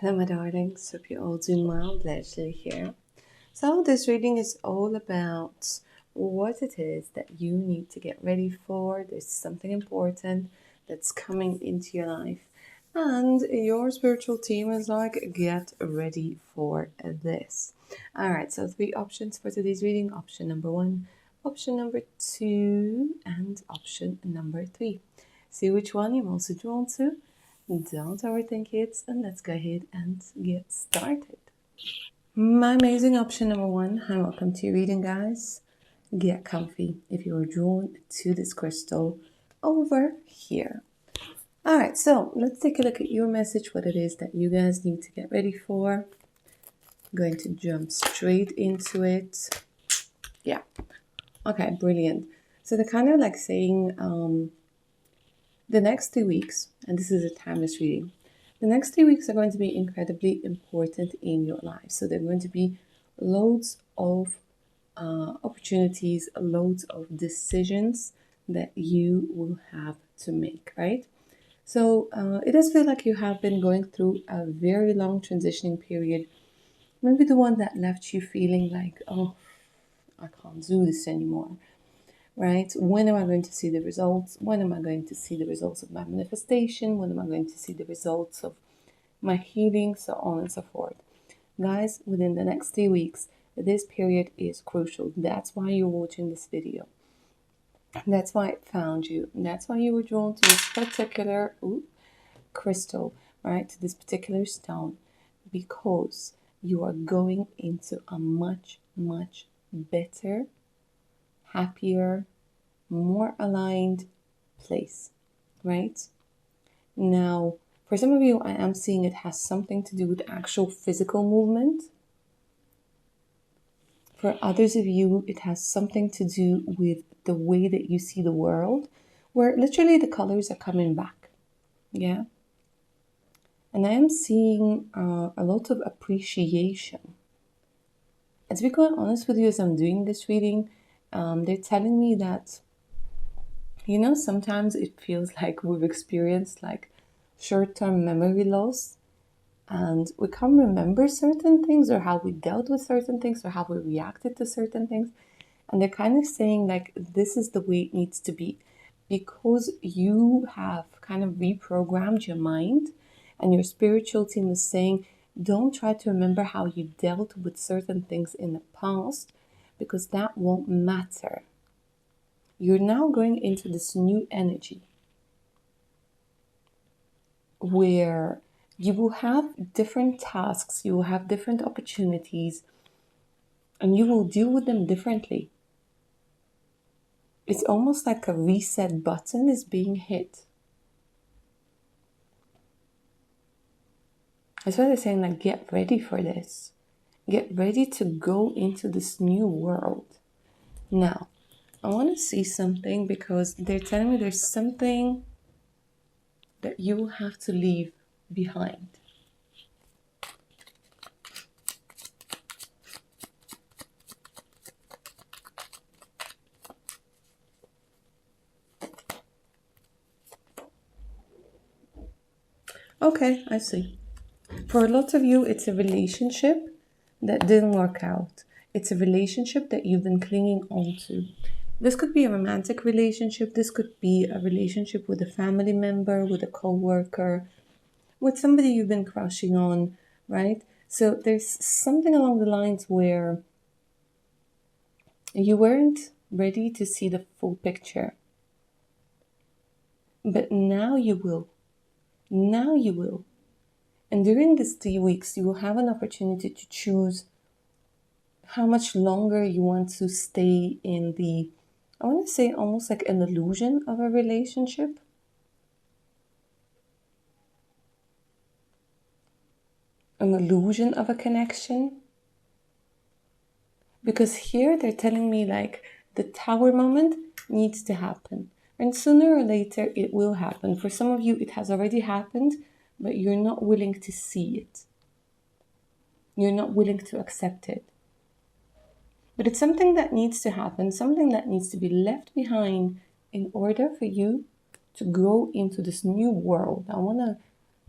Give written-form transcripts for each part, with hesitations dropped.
Hello, my darlings. Hope you're all doing well. Glad you're here. So, this reading is all about what it is that you need to get ready for. There's something important that's coming into your life, and your spiritual team is like, get ready for this. All right, so 3 options for today's reading: option number 1, option number 2, and option number 3. See which one you're also drawn to. Don't overthink it, and let's go ahead and get started. My amazing option number 1. Hi, welcome to your reading, guys. Get comfy if you are drawn to this crystal over here. All right, so let's take a look at your message, what it is that you guys need to get ready for. I'm going to jump straight into it. Yeah. Okay, brilliant. So they're kind of like saying the next 2 weeks, and this is a timeless reading, the next 3 weeks are going to be incredibly important in your life. So there are going to be loads of opportunities, loads of decisions that you will have to make, right? So it does feel like you have been going through a very long transitioning period. Maybe the one that left you feeling like, oh, I can't do this anymore, right? When am I going to see the results? When am I going to see the results of my manifestation? When am I going to see the results of my healing? So on and so forth. Guys, within the next 3 weeks, this period is crucial. That's why you're watching this video. That's why it found you. That's why you were drawn to this particular crystal, right? To this particular stone, because you are going into a much, much better, happier, more aligned place, right? Now, for some of you, I am seeing it has something to do with actual physical movement. For others of you, it has something to do with the way that you see the world, where literally the colors are coming back. Yeah. And I am seeing a lot of appreciation. And to be quite honest with you, as I'm doing this reading, they're telling me that, sometimes it feels like we've experienced like short-term memory loss, and we can't remember certain things or how we dealt with certain things or how we reacted to certain things. And they're kind of saying like, this is the way it needs to be, because you have kind of reprogrammed your mind, and your spiritual team is saying, don't try to remember how you dealt with certain things in the past, because that won't matter. You're now going into this new energy where you will have different tasks, you will have different opportunities, and you will deal with them differently. It's almost like a reset button is being hit. That's why they're saying, like, get ready for this. Get ready to go into this new world. Now, I want to see something, because they're telling me there's something that you will have to leave behind. Okay, I see. For a lot of you, it's a relationship that didn't work out. It's a relationship that you've been clinging on to. This could be a romantic relationship. This could be a relationship with a family member, with a co-worker, with somebody you've been crushing on, right? So there's something along the lines where you weren't ready to see the full picture. But now you will. Now you will. And during these 3 weeks, you will have an opportunity to choose how much longer you want to stay in the, I want to say, almost like an illusion of a relationship. An illusion of a connection. Because here they're telling me like the tower moment needs to happen. And sooner or later it will happen. For some of you, it has already happened, but you're not willing to see it. You're not willing to accept it. But it's something that needs to happen, something that needs to be left behind in order for you to grow into this new world. I want to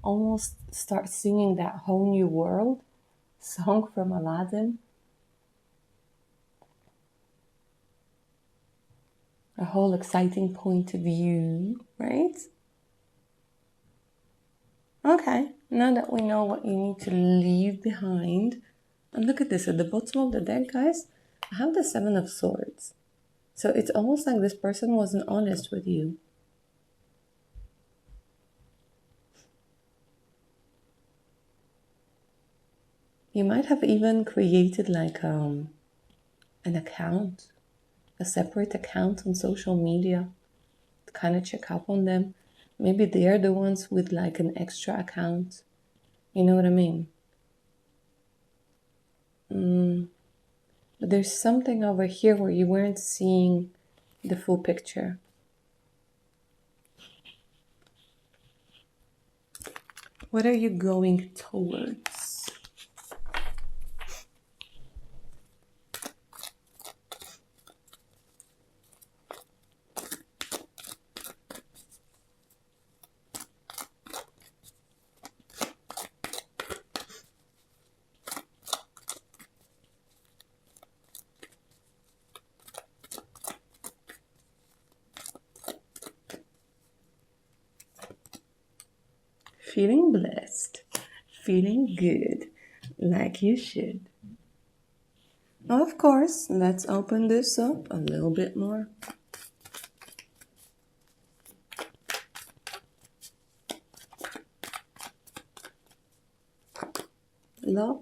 almost start singing that whole new world song from Aladdin. A whole exciting point of view, right? Okay, now that we know what you need to leave behind, and look at this, at the bottom of the deck, guys, I have the Seven of Swords. So it's almost like this person wasn't honest with you. You might have even created like an account, a separate account on social media to kind of check up on them. Maybe they're the ones with like an extra account. You know what I mean? But there's something over here where you weren't seeing the full picture. What are you going towards? Feeling blessed, feeling good, like you should. Of course, let's open this up a little bit more. Love.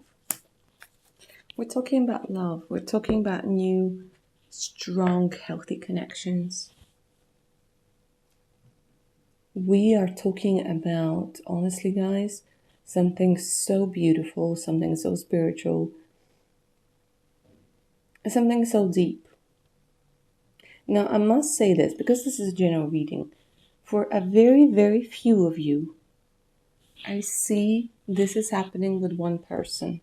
We're talking about love. We're talking about new, strong, healthy connections. We are talking about, honestly, guys, something so beautiful, something so spiritual, something so deep. Now, I must say this because this is a general reading. For a very, very few of you, I see this is happening with one person.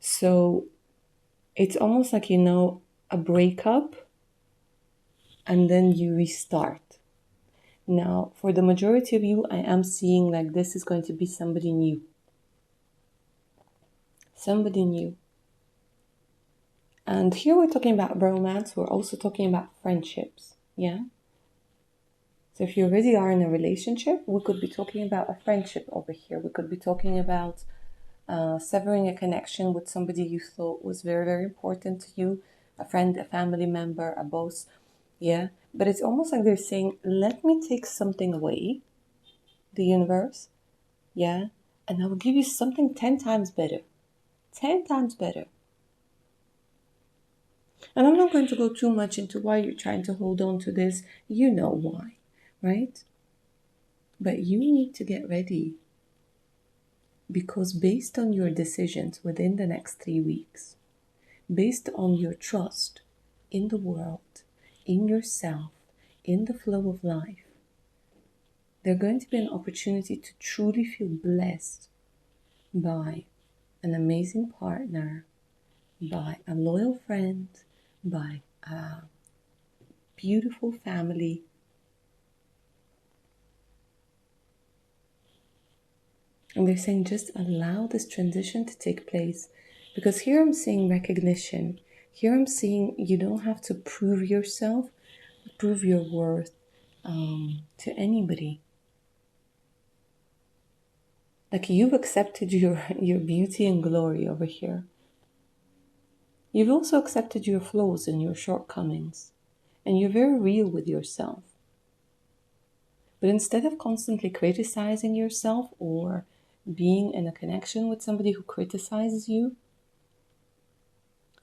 So it's almost like, a breakup and then you restart. Now, for the majority of you, I am seeing like this is going to be somebody new. Somebody new. And here we're talking about romance. We're also talking about friendships. Yeah? So if you already are in a relationship, we could be talking about a friendship over here. We could be talking about severing a connection with somebody you thought was very, very important to you. A friend, a family member, a boss. Yeah? But it's almost like they're saying, let me take something away, the universe. Yeah? And I will give you something 10 times better. 10 times better. And I'm not going to go too much into why you're trying to hold on to this. You know why, right? But you need to get ready. Because based on your decisions within the next 3 weeks, based on your trust in the world, in yourself, in the flow of life, there's going to be an opportunity to truly feel blessed by an amazing partner, by a loyal friend, by a beautiful family. And they're saying just allow this transition to take place. Because here I'm seeing recognition. Here I'm seeing you don't have to prove yourself, prove your worth to anybody. Like you've accepted your beauty and glory over here. You've also accepted your flaws and your shortcomings. And you're very real with yourself. But instead of constantly criticizing yourself or being in a connection with somebody who criticizes you,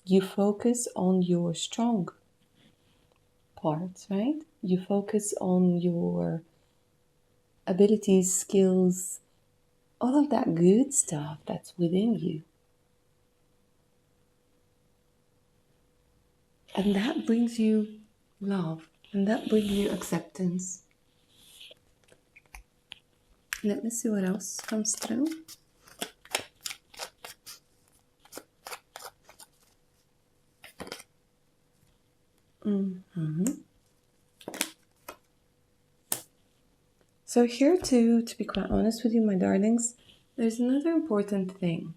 you focus on your strong parts, right? You focus on your abilities, skills, all of that good stuff that's within you. And that brings you love, and that brings you acceptance. Let me see what else comes through. So here too, to be quite honest with you, my darlings, there's another important thing.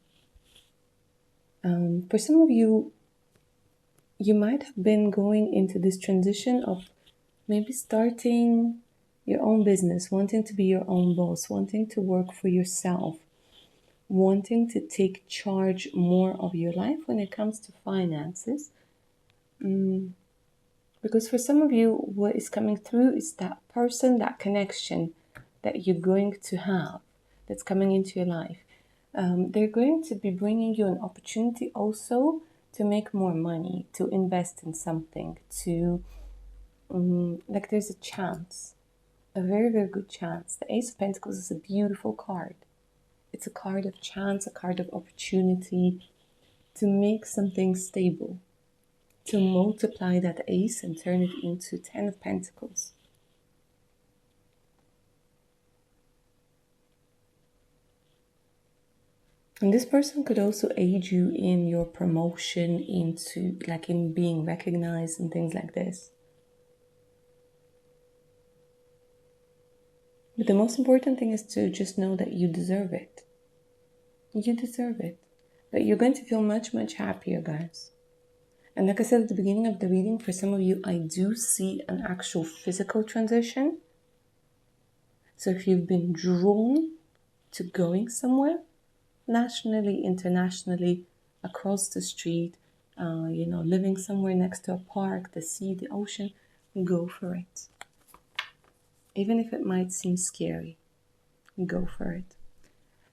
For some of you, you might have been going into this transition of maybe starting your own business, wanting to be your own boss, wanting to work for yourself, wanting to take charge more of your life when it comes to finances. Because for some of you, what is coming through is that person, that connection that you're going to have that's coming into your life. They're going to be bringing you an opportunity also to make more money, to invest in something, to, like there's a chance, a very, very good chance. The Ace of Pentacles is a beautiful card. It's a card of chance, a card of opportunity to make something stable, to multiply that ace and turn it into 10 of Pentacles. And this person could also aid you in your promotion into, like in being recognized and things like this. But the most important thing is to just know that you deserve it. You deserve it. That you're going to feel much, much happier, guys. And like I said at the beginning of the reading, for some of you, I do see an actual physical transition. So if you've been drawn to going somewhere, nationally, internationally, across the street, living somewhere next to a park, the sea, the ocean, go for it. Even if it might seem scary, go for it.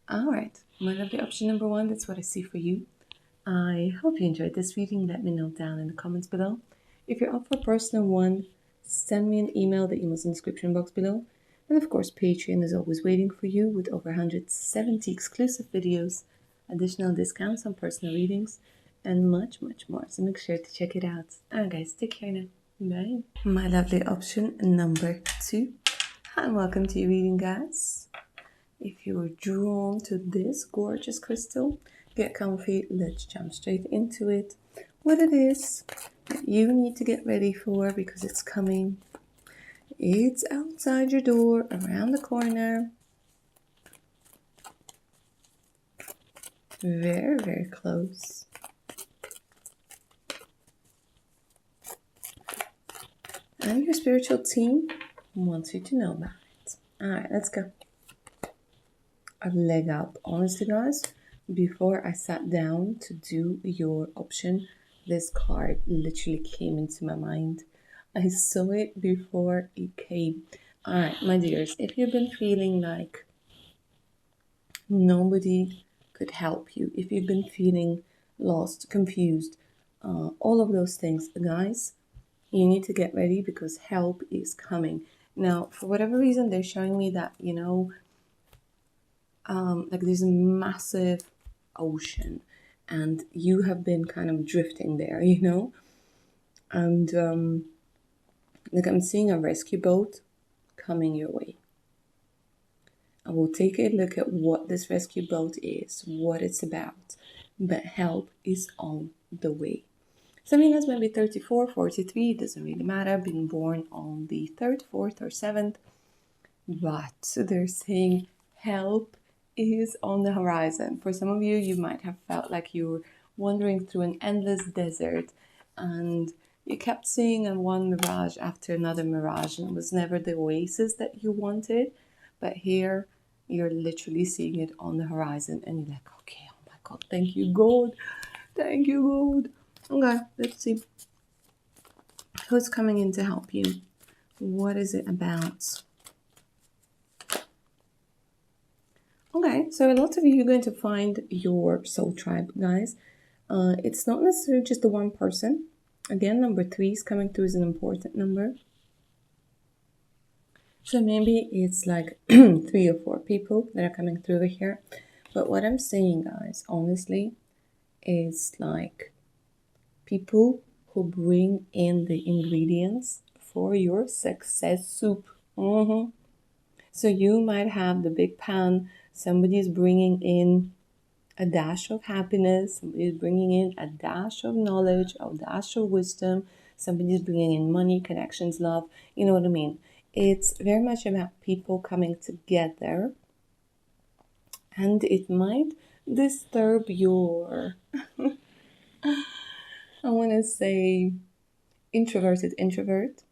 All right, my lovely option number 1, that's what I see for you. I hope you enjoyed this reading. Let me know down in the comments below. If you're up for a personal one, send me an email. The email's in the description box below. And of course, Patreon is always waiting for you with over 170 exclusive videos, additional discounts on personal readings, and much, much more. So make sure to check it out. Alright guys, take care now. Bye. My lovely option number 2. Hi, welcome to your reading, guys. If you were drawn to this gorgeous crystal, get comfy, let's jump straight into it. What it is that you need to get ready for, because it's coming. It's outside your door, around the corner. Very, very close. And your spiritual team wants you to know about it. Alright, let's go. A leg up. Honestly, guys, before I sat down to do your option, this card literally came into my mind. I saw it before it came. Alright, my dears, if you've been feeling like nobody could help you, if you've been feeling lost, confused, all of those things, guys, you need to get ready because help is coming. Now, for whatever reason, they're showing me that, like there's a massive ocean and you have been kind of drifting there, and like I'm seeing a rescue boat coming your way. I will take a look at what this rescue boat is, what it's about, but help is on the way. Some of you guys might be 34, 43, it doesn't really matter, been born on the 3rd, 4th, or 7th, but they're saying help is on the horizon. For some of you, you might have felt like you were wandering through an endless desert and you kept seeing one mirage after another mirage, and it was never the oasis that you wanted, but here you're literally seeing it on the horizon and you're like, okay, oh my God, thank you, God. Thank you, God. Okay, let's see. Who's coming in to help you? What is it about? Okay, so a lot of you are going to find your soul tribe, guys. It's not necessarily just the one person. Again, number 3 is coming through as an important number. So maybe it's like 3 or 4 people that are coming through here. But what I'm saying, guys, honestly, is like people who bring in the ingredients for your success soup. So you might have the big pan, somebody's bringing in a dash of happiness, somebody's bringing in a dash of knowledge, a dash of wisdom, somebody's bringing in money, connections, love, you know what I mean? It's very much about people coming together, and it might disturb your, I want to say, introverted introvert.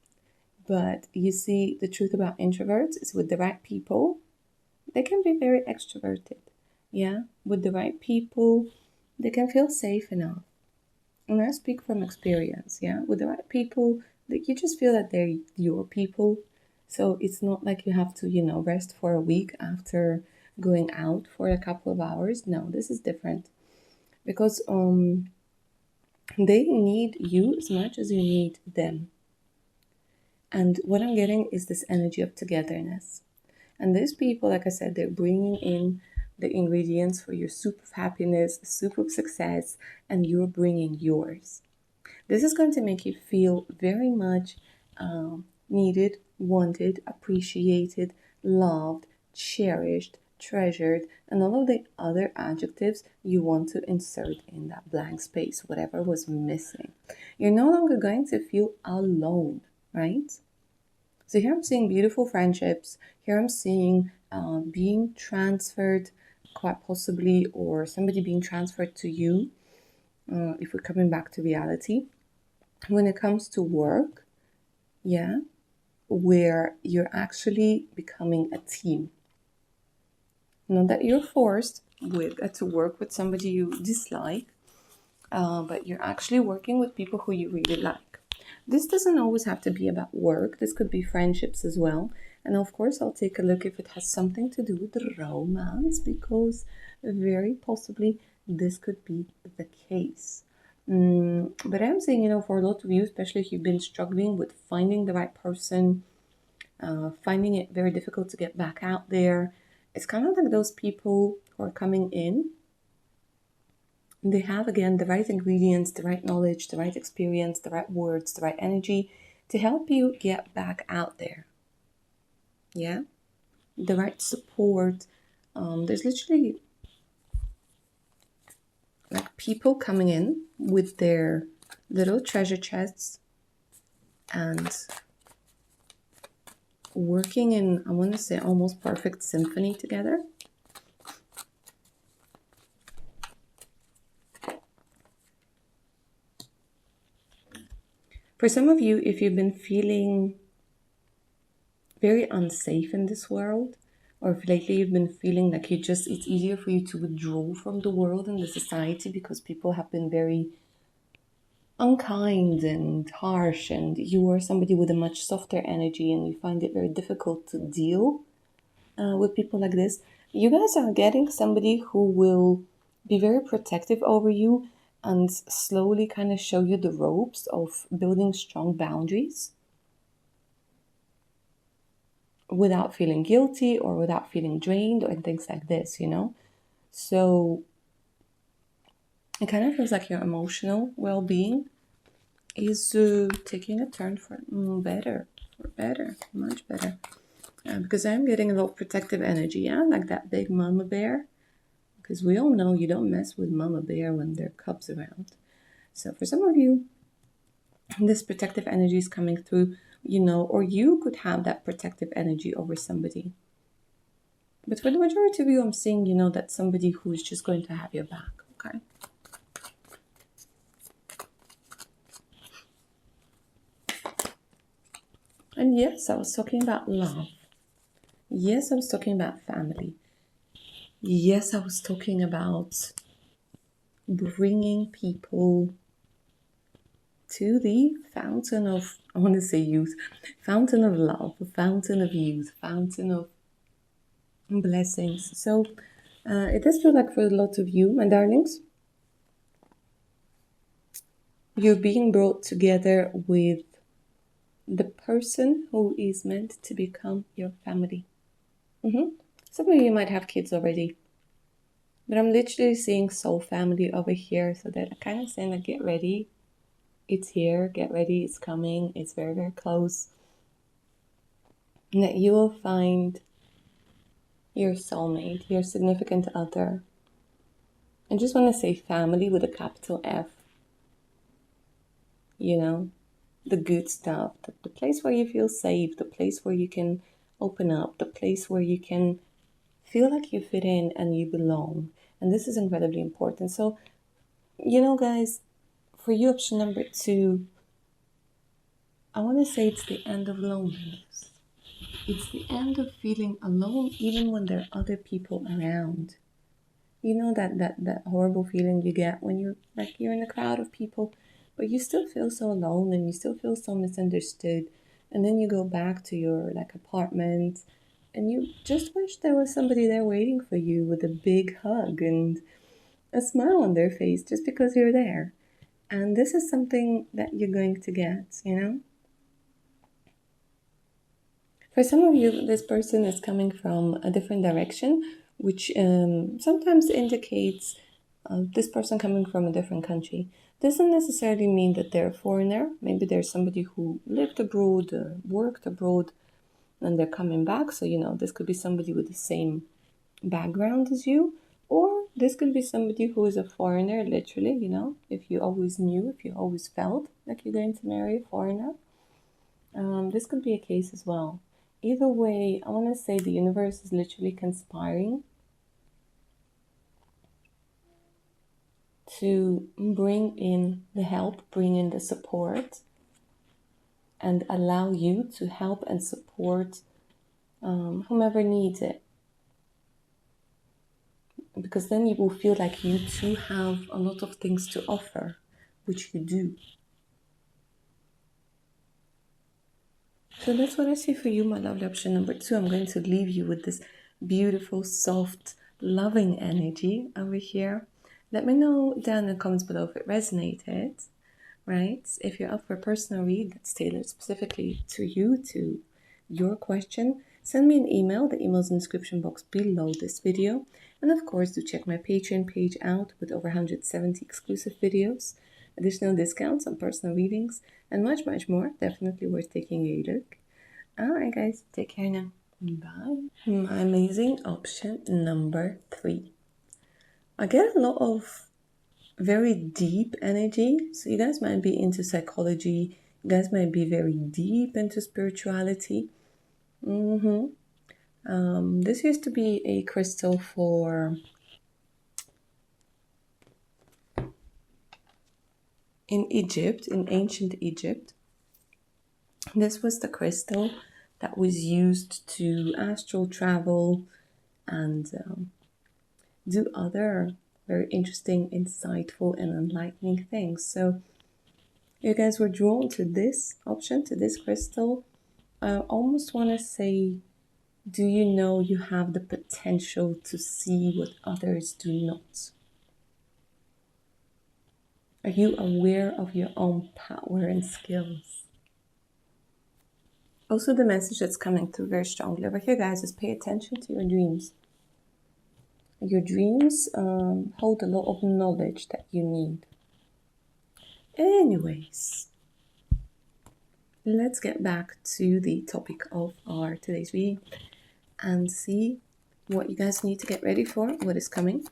But you see, the truth about introverts is with the right people, they can be very extroverted. Yeah, with the right people, they can feel safe enough. And I speak from experience. Yeah, with the right people, that you just feel that they're your people. So it's not like you have to, rest for a week after going out for a couple of hours. No, this is different because they need you as much as you need them. And what I'm getting is this energy of togetherness. And these people, like I said, they're bringing in the ingredients for your soup of happiness, soup of success, and you're bringing yours. This is going to make you feel very much needed, wanted, appreciated, loved, cherished, treasured, and all of the other adjectives you want to insert in that blank space, whatever was missing. You're no longer going to feel alone, right? So here I'm seeing beautiful friendships. Here I'm seeing being transferred, quite possibly, or somebody being transferred to you, if we're coming back to reality. When it comes to work, yeah, where you're actually becoming a team. Not that you're forced to work with somebody you dislike, but you're actually working with people who you really like. This doesn't always have to be about work. This could be friendships as well. And of course, I'll take a look if it has something to do with romance, because very possibly this could be the case. But I'm saying, for a lot of you, especially if you've been struggling with finding the right person, finding it very difficult to get back out there, it's kind of like those people who are coming in. They have, again, the right ingredients, the right knowledge, the right experience, the right words, the right energy to help you get back out there. Yeah? The right support. There's literally like people coming in with their little treasure chests and working in, I want to say, almost perfect symphony together. For some of you, if you've been feeling very unsafe in this world, or if lately you've been feeling like it's easier for you to withdraw from the world and the society because people have been very unkind and harsh, and you are somebody with a much softer energy and you find it very difficult to deal with people like this, you guys are getting somebody who will be very protective over you and slowly kind of show you the ropes of building strong boundaries without feeling guilty or without feeling drained or things like this. So it kind of feels like your emotional well-being is taking a turn for better, much better. Because I'm getting a little protective energy, yeah, like that big mama bear. Because we all know you don't mess with mama bear when there are cubs around. So for some of you, this protective energy is coming through, or you could have that protective energy over somebody. But for the majority of you, I'm seeing, that's somebody who's just going to have your back, okay? And yes, I was talking about love. Yes, I was talking about family. Yes, I was talking about bringing people to the fountain of, I want to say youth, fountain of love, fountain of youth, fountain of blessings. So it does feel like for a lot of you, my darlings, you're being brought together with the person who is meant to become your family. Some of you might have kids already, but I'm literally seeing soul family over here, so that I kind of saying like, get ready. It's here, get ready, it's coming, it's very, very close. And that you will find your soulmate, your significant other. I just want to say family with a capital F. the good stuff, the place where you feel safe, the place where you can open up, the place where you can feel like you fit in and you belong. And this is incredibly important. So, guys, for you, option number 2, I want to say it's the end of loneliness. It's the end of feeling alone even when there are other people around. You know that horrible feeling you get when you're in a crowd of people, but you still feel so alone and you still feel so misunderstood. And then you go back to your apartment and you just wish there was somebody there waiting for you with a big hug and a smile on their face just because you're there. And this is something that you're going to get. For some of you, this person is coming from a different direction, which sometimes indicates this person coming from a different country. Doesn't necessarily mean that they're a foreigner. Maybe there's somebody who lived abroad, worked abroad, and they're coming back. So, this could be somebody with the same background as you, or this could be somebody who is a foreigner, literally, if you always knew, if you always felt like you're going to marry a foreigner. This could be a case as well. Either way, I want to say the universe is literally conspiring to bring in the help, bring in the support, and allow you to help and support whomever needs it. Because then you will feel like you too have a lot of things to offer, which you do. So that's what I see for you, my lovely option number 2. I'm going to leave you with this beautiful, soft, loving energy over here. Let me know down in the comments below if it resonated, right? If you're up for a personal read that's tailored specifically to you, to your question, send me an email. The email's in the description box below this video. And of course, do check my Patreon page out with over 170 exclusive videos, additional discounts on personal readings, and much, much more. Definitely worth taking a look. Alright guys, take care now. Bye. My amazing option number 3. I get a lot of very deep energy. So you guys might be into psychology. You guys might be very deep into spirituality. This used to be a crystal for in Egypt, in ancient Egypt. This was the crystal that was used to astral travel and do other very interesting, insightful, and enlightening things. So you guys were drawn to this option, to this crystal. I almost want to say, do you know you have the potential to see what others do not? Are you aware of your own power and skills? Also, the message that's coming through very strongly over here, guys, is pay attention to your dreams. Your dreams hold a lot of knowledge that you need. Anyways, let's get back to the topic of our today's reading and see what you guys need to get ready for, what is coming.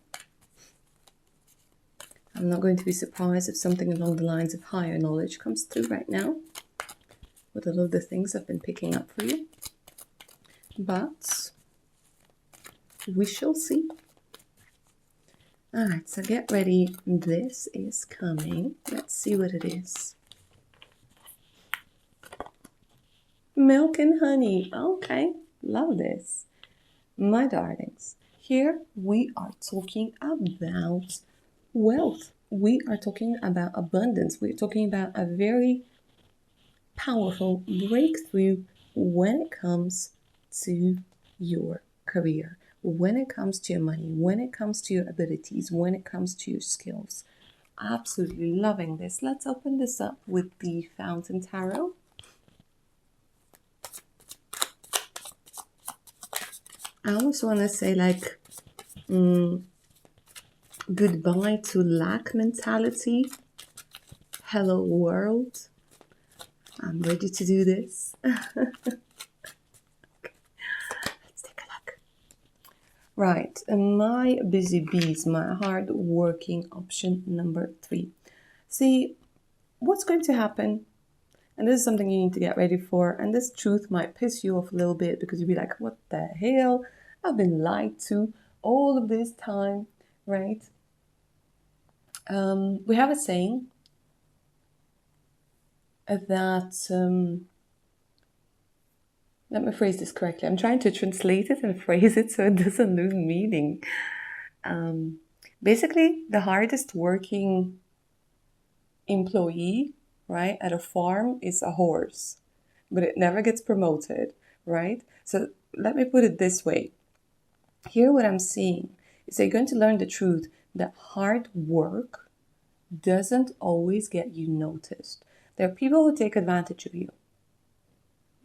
I'm not going to be surprised if something along the lines of higher knowledge comes through right now with a lot of the things I've been picking up for you. But we shall see. Alright, so get ready. This is coming. Let's see what it is. Milk and honey. Okay, love this. My darlings, here we are talking about wealth. We are talking about abundance. We're talking about a very powerful breakthrough when it comes to your career, when it comes to your money, when it comes to your abilities, when it comes to your skills. Absolutely loving this. Let's open this up with the Fountain Tarot. I almost want to say goodbye to lack mentality. Hello world. I'm ready to do this. Okay. Let's take a look. Right, my busy bees, my hard working option number 3. See, what's going to happen, And this is something you need to get ready for. And this truth might piss you off a little bit because you'll be like, what the hell? I've been lied to all of this time, right? We have a saying that, let me phrase this correctly. I'm trying to translate it and phrase it so it doesn't lose meaning. Basically, the hardest working employee, right, at a farm is a horse, but it never gets promoted, right? So let me put it this way. Here what I'm seeing is they're going to learn the truth that hard work doesn't always get you noticed. There are people who take advantage of you.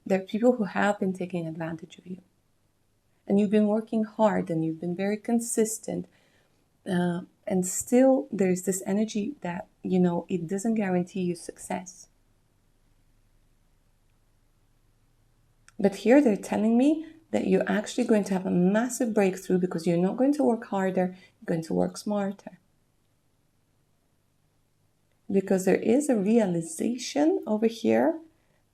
There are people who have been taking advantage of you. And you've been working hard and you've been very consistent. And still there's this energy that, it doesn't guarantee you success. But here they're telling me that you're actually going to have a massive breakthrough because you're not going to work harder, you're going to work smarter. Because there is a realization over here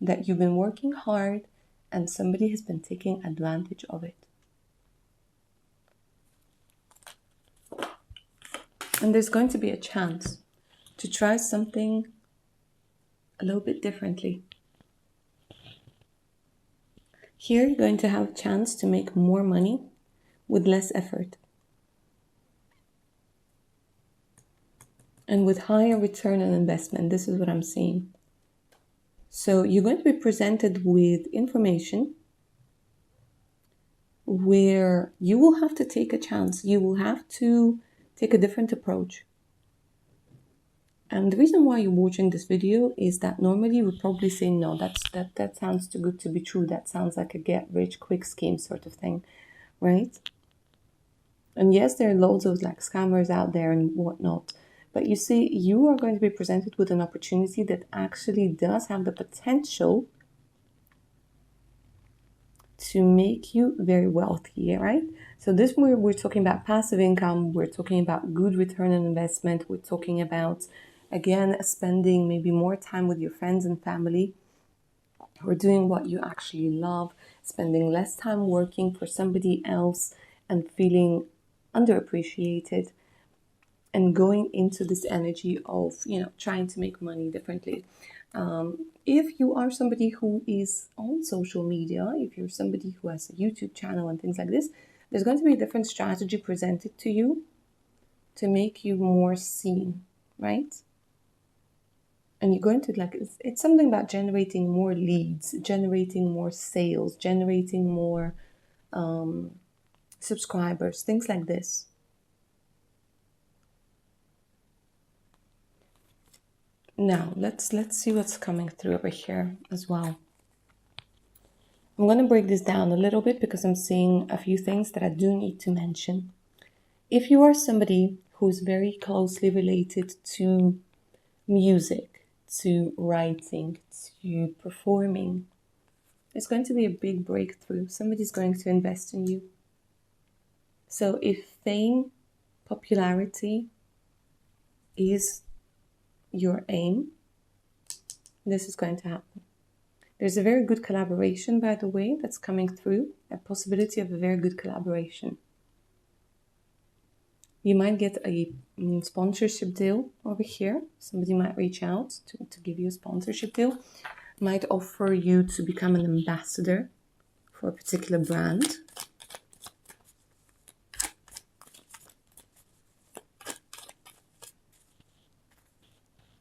that you've been working hard and somebody has been taking advantage of it. And there's going to be a chance to try something a little bit differently. Here you're going to have a chance to make more money with less effort. And with higher return on investment. This is what I'm seeing. So you're going to be presented with information where you will have to take a chance. You will have to take a different approach. And the reason why you're watching this video is that normally you would probably say, no, that sounds too good to be true. That sounds like a get-rich-quick scheme sort of thing, right? And yes, there are loads of like scammers out there and whatnot. But you see, you are going to be presented with an opportunity that actually does have the potential to make you very wealthy, right? So this we're talking about passive income. We're talking about good return on investment. We're talking about, again, spending maybe more time with your friends and family. Or doing what you actually love, spending less time working for somebody else and feeling underappreciated. And going into this energy of, trying to make money differently. If you are somebody who is on social media, if you're somebody who has a YouTube channel and things like this, there's going to be a different strategy presented to you to make you more seen, right? And you're going to it's something about generating more leads, generating more sales, generating more subscribers, things like this. Now, let's see what's coming through over here as well. I'm going to break this down a little bit because I'm seeing a few things that I do need to mention. If you are somebody who's very closely related to music, to writing, to performing, it's going to be a big breakthrough. Somebody's going to invest in you. So if fame, popularity is your aim, this is going to happen. There's a very good collaboration, by the way, that's coming through, a possibility of a very good collaboration. You might get a sponsorship deal over here. Somebody might reach out to give you a sponsorship deal, might offer you to become an ambassador for a particular brand.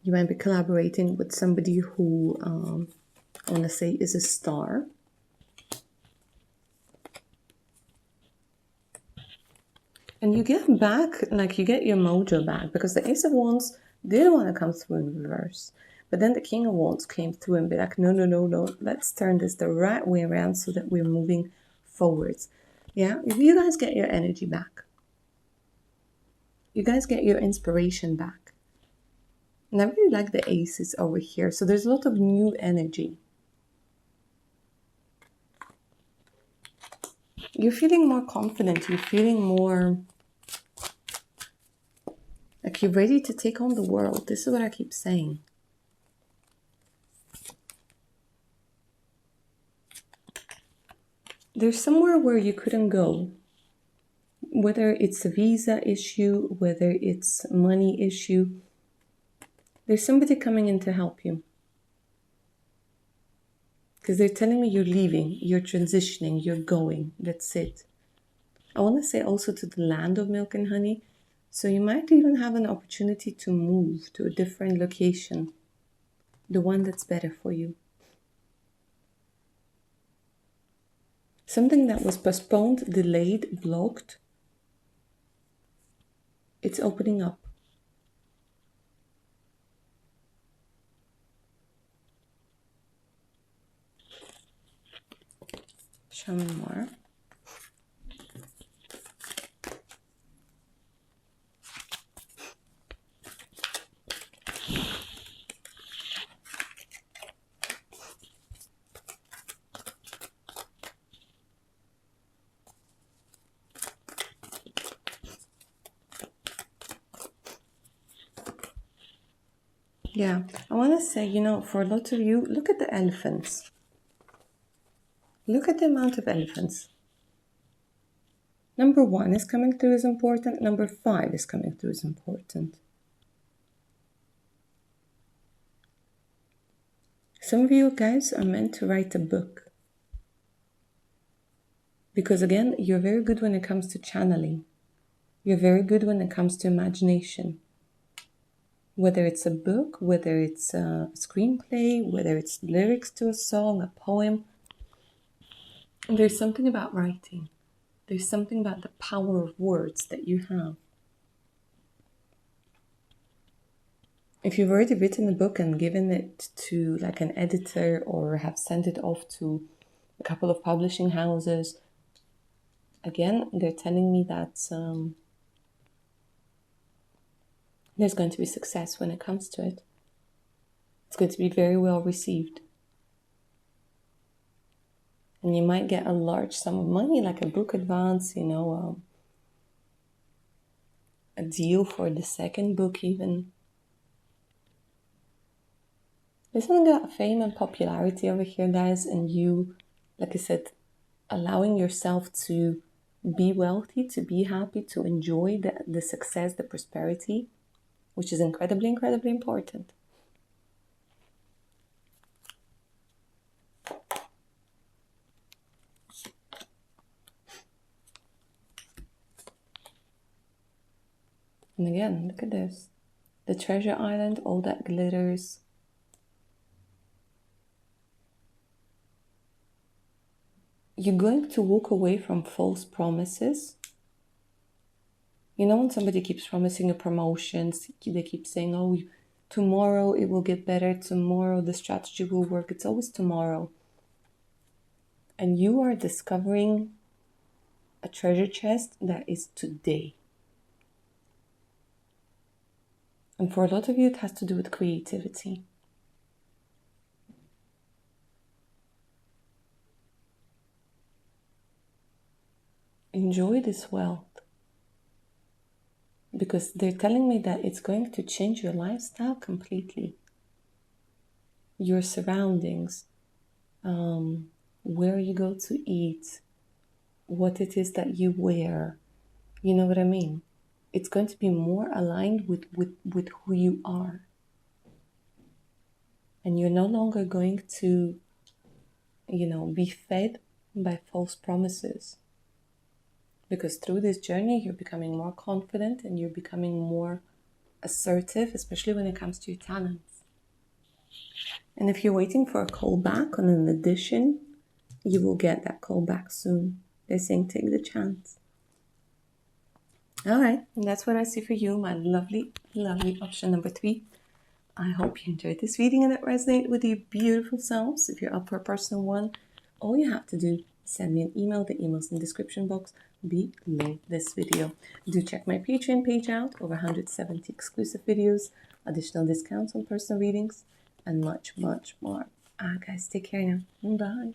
You might be collaborating with somebody who, I want to say, is a star. And you get back, you get your mojo back, because the Ace of Wands didn't want to come through in reverse. But then the King of Wands came through and be like, no, let's turn this the right way around so that we're moving forwards. Yeah, if you guys get your energy back. You guys get your inspiration back. And I really like the aces over here. So there's a lot of new energy. You're feeling more confident. You're feeling more you're ready to take on the world. This is what I keep saying. There's somewhere where you couldn't go, whether it's a visa issue, whether it's a money issue. There's somebody coming in to help you. Because they're telling me you're leaving, you're transitioning, you're going. That's it. I want to say also to the land of milk and honey. So you might even have an opportunity to move to a different location, the one that's better for you. Something that was postponed, delayed, blocked, it's opening up. Show me more. Yeah, I want to say, for a lot of you, look at the elephants. Look at the amount of elephants. Number 1 is coming through is important. Number 5 is coming through is important. Some of you guys are meant to write a book. Because again, you're very good when it comes to channeling. You're very good when it comes to imagination. Whether it's a book, whether it's a screenplay, whether it's lyrics to a song, a poem. There's something about writing. There's something about the power of words that you have. If you've already written a book and given it to like an editor or have sent it off to a couple of publishing houses, again, they're telling me that there's going to be success when it comes to it. It's going to be very well received. And you might get a large sum of money, like a book advance, a deal for the second book even. There's something about fame and popularity over here, guys, and you, like I said, allowing yourself to be wealthy, to be happy, to enjoy the success, the prosperity, which is incredibly, incredibly important. And again, look at this. The treasure island, all that glitters. You're going to walk away from false promises. When somebody keeps promising you promotions, they keep saying, oh, tomorrow it will get better, tomorrow the strategy will work. It's always tomorrow. And you are discovering a treasure chest that is today. And for a lot of you, it has to do with creativity. Enjoy this wealth. Because they're telling me that it's going to change your lifestyle completely. Your surroundings, where you go to eat, what it is that you wear. You know what I mean? It's going to be more aligned with who you are. And you're no longer going to, be fed by false promises. Because through this journey, you're becoming more confident and you're becoming more assertive, especially when it comes to your talents. And if you're waiting for a call back on an audition, you will get that call back soon. They're saying take the chance. All right, and that's what I see for you, my lovely, lovely option number 3. I hope you enjoyed this reading and it resonated with your beautiful selves. If you're up for a personal one, all you have to do is send me an email. The email's in the description box below this video. Do check my Patreon page out, over 170 exclusive videos, additional discounts on personal readings, and much, much more. Guys, take care now. Bye.